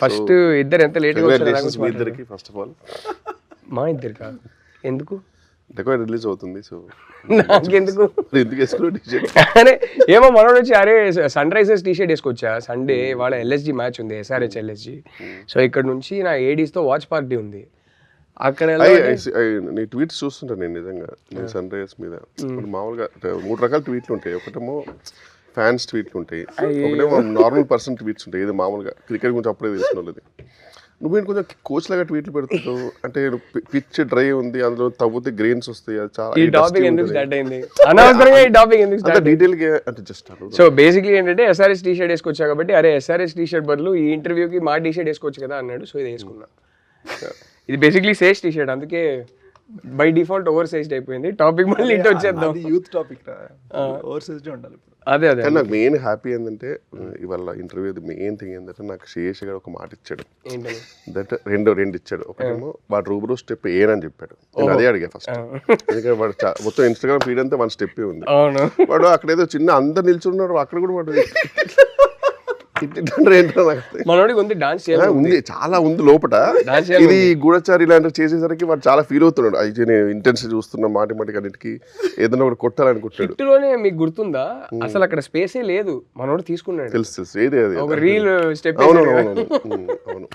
First ఇద్దరు ఎంత లేట్గా మీ ఇద్దరికి ఫస్ట్ ఆఫ్ ఆల్ మా ఇద్దరు కాదు ఎందుకు డెకోర్ రిలీజ్ అవుతుంది. సో నాకెందుకు ఎందుకు వేసుకున్నావు టీషర్ట్? అరే ఏమో మనోడు వచ్చి అరే సన్ రైజర్స్ టీషర్ట్ వేసుకొచ్చా, సండే వాళ్ళ ఎల్ఎస్జి మ్యాచ్ ఉంది, SRH LSG. సో ఇక్కడ నుంచి నా ఏడీస్తో వాచ్ పార్టీ ఉంది అక్కడ. నీ ట్వీట్స్ చూస్తుంటాను నేను నిజంగా, నేను సన్ రైజర్స్ మీద ఇప్పుడు మామూలుగా 3 రకాల ట్వీట్లు ఉంటాయి. ఒకటేమో ఫ్యాన్స్ ట్వీట్లు ఉంటాయి, ఒకటేమో నార్మల్ పర్సన్ ట్వీట్స్ ఉంటాయి. ఇది మామూలుగా క్రికెట్ గురించి అప్పుడే తెలిసిన వాళ్ళది. నువ్వు కొంచెం కోచ్ లాగా ట్వీట్లు పెడుతుంటావు, అంటే పిచ్ డ్రై ఉంది, అందులో తవ్వుతే గ్రెయిన్స్ వస్తాయి. అది చాలా ఈ టాపిక్ ఎందుకు స్టార్ట్ అయింది అనవసరంగా, ఈ టాపిక్ ఎందుకు స్టార్ట్ డీటెయిల్ గా అంటే జస్ట్. సో బేసిక్లీ ఏంటంటే SRH టీషర్ట్ వేసుకొచ్చా కాబట్టి అరే SRH టీషర్ట్ బదులు ఈ ఇంటర్వ్యూకి మా టీషర్ట్ వేసుకోవచ్చు కదా అన్నాడు. సో ఇది వేసుకున్నా. ఇది బేసిక్లీ సేజ్ టీషర్ట్, అందుకే బై డిఫాల్ట్ ఓవర్ సైజ్డ్ అయిపోయింది. టాపిక్ మళ్ళీ ఇటు వచ్చేద్దాం. యూత్ టాపిక్ ఓవర్ సైజ్డ్ ఉండాలి ఇప్పుడు. అదే నాకు మెయిన్ హ్యాపీ ఏంటంటే ఇవాళ ఇంటర్వ్యూ మెయిన్ థింగ్ ఏంటంటే నాకు శేష్ గారు ఒక మాట ఇచ్చాడు. ఏంటని? దట్ రెండు ఇచ్చాడు. ఒకటేమో వాడు రూబరూ స్టెప్ ఏనని చెప్పాడు. నేను అదే అడిగా ఫస్ట్, ఎందుకంటే వాడు మొత్తం ఇన్స్టాగ్రామ్ ఫీడ్ అంతా 1 స్టెప్ ఉంది. వాడు అక్కడ ఏదో చిన్న అందరు నిల్చున్నారు, అక్కడ కూడా వాడు మనోడికి ఉంది డాన్స్ ఉంది, చాలా ఉంది లోపల. ఇది గూఢచారి ఇలాంటివి చేసేసరికి వాడు చాలా ఫీల్ అవుతున్నాడు. అయితే నేను ఇంటెన్సిటీ చూస్తున్నా, మాటిమాటికి అన్నిటికి ఏదైనా ఒకటి కొట్టాలనుకుంటున్నాడు. హిట్లోనే మీకు గుర్తుందా అసలు అక్కడ స్పేసే లేదు, మనోడు తీసుకున్నాడు. తెలుసు ఏది అది ఒక రీల్ స్టెప్. అవును